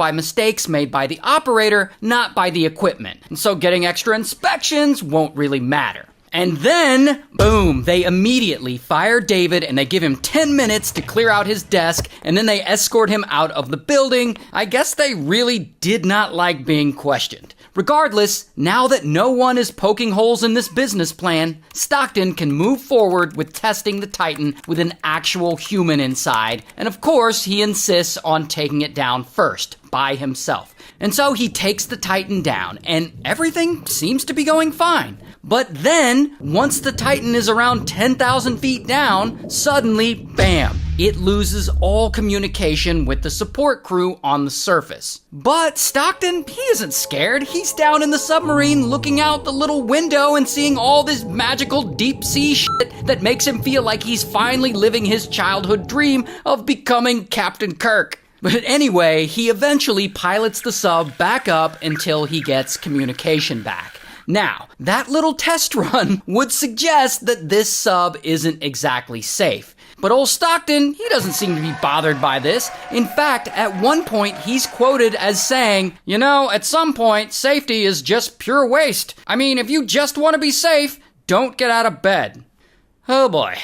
by mistakes made by the operator, not by the equipment. And so getting extra inspections won't really matter. And then, boom, they immediately fire David and they give him 10 minutes to clear out his desk, and then they escort him out of the building. I guess they really did not like being questioned. Regardless, now that no one is poking holes in this business plan, Stockton can move forward with testing the Titan with an actual human inside, and of course, he insists on taking it down first, by himself. And so he takes the Titan down, and everything seems to be going fine. But then, once the Titan is around 10,000 feet down, suddenly, bam, it loses all communication with the support crew on the surface. But Stockton, he isn't scared. He's down in the submarine looking out the little window and seeing all this magical deep sea shit that makes him feel like he's finally living his childhood dream of becoming Captain Kirk. But anyway, he eventually pilots the sub back up until he gets communication back. Now, that little test run would suggest that this sub isn't exactly safe. But old Stockton, he doesn't seem to be bothered by this. In fact, at one point, he's quoted as saying, "You know, at some point, safety is just pure waste. I mean, if you just want to be safe, don't get out of bed." Oh boy.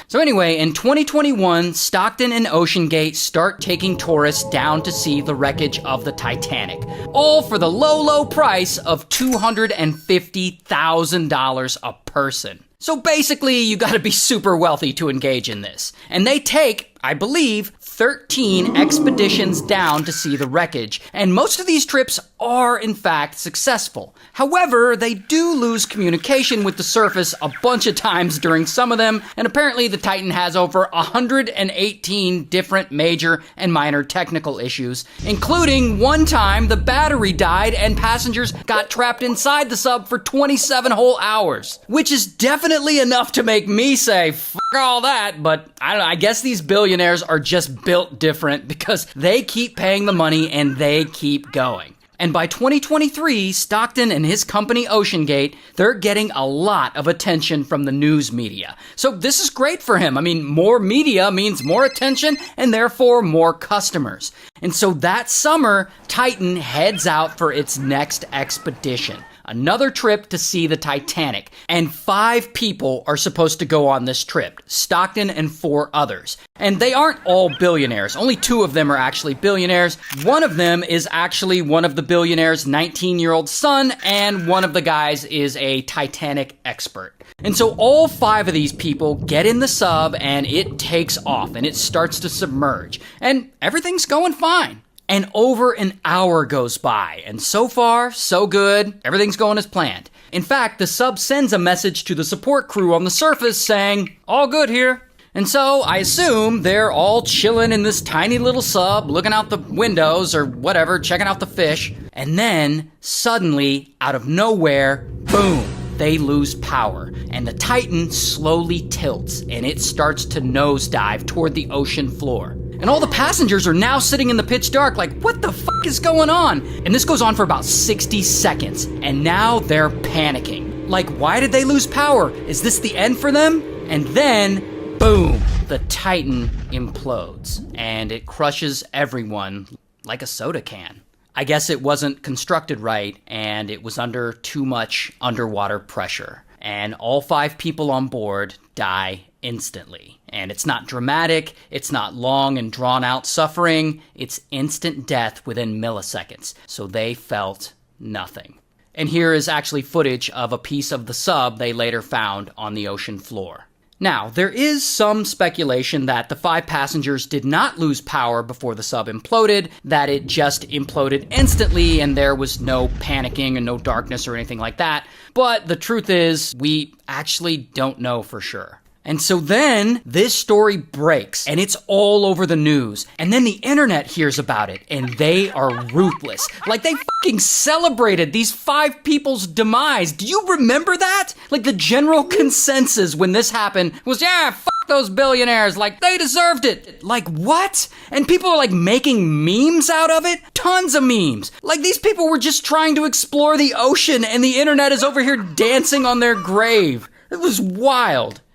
So anyway, in 2021, Stockton and OceanGate start taking tourists down to see the wreckage of the Titanic. All for the low, low price of $250,000 a person. So basically, you gotta be super wealthy to engage in this. And they take, I believe, 13 expeditions down to see the wreckage, and most of these trips are, in fact, successful. However, they do lose communication with the surface a bunch of times during some of them, and apparently the Titan has over 118 different major and minor technical issues, including one time the battery died and passengers got trapped inside the sub for 27 whole hours, which is definitely enough to make me say, "F*** all that," but I don't know, I guess these billionaires are just built different because they keep paying the money and they keep going. And by 2023, Stockton and his company OceanGate, they're getting a lot of attention from the news media. So this is great for him. I mean, more media means more attention and therefore more customers. And so that summer, Titan heads out for its next expedition. Another trip to see the Titanic, and 5 people are supposed to go on this trip, Stockton and 4 others. And they aren't all billionaires, only 2 of them are actually billionaires. One of them is actually one of the billionaire's 19-year-old son, and one of the guys is a Titanic expert. And so all 5 of these people get in the sub and it takes off and it starts to submerge, and everything's going fine. And over an hour goes by, and so far, so good, everything's going as planned. In fact, the sub sends a message to the support crew on the surface saying, "All good here." And so, I assume they're all chilling in this tiny little sub, looking out the windows or whatever, checking out the fish. And then, suddenly, out of nowhere, boom, they lose power. And the Titan slowly tilts, and it starts to nosedive toward the ocean floor. And all the passengers are now sitting in the pitch dark like, what the fuck is going on? And this goes on for about 60 seconds. And now they're panicking. Like, why did they lose power? Is this the end for them? And then, boom, the Titan implodes. And it crushes everyone like a soda can. I guess it wasn't constructed right, and it was under too much underwater pressure. And all 5 people on board die instantly. And it's not dramatic, it's not long and drawn out suffering, it's instant death within milliseconds. So they felt nothing. And here is actually footage of a piece of the sub they later found on the ocean floor. Now, there is some speculation that the 5 passengers did not lose power before the sub imploded, that it just imploded instantly and there was no panicking and no darkness or anything like that. But the truth is, we actually don't know for sure. And so then this story breaks and it's all over the news. And then the internet hears about it and they are ruthless. Like they fucking celebrated these 5 people's demise. Do you remember that? Like the general consensus when this happened was, yeah, fuck those billionaires. Like they deserved it. Like what? And people are like making memes out of it? Tons of memes. Like these people were just trying to explore the ocean and the internet is over here dancing on their grave. It was wild.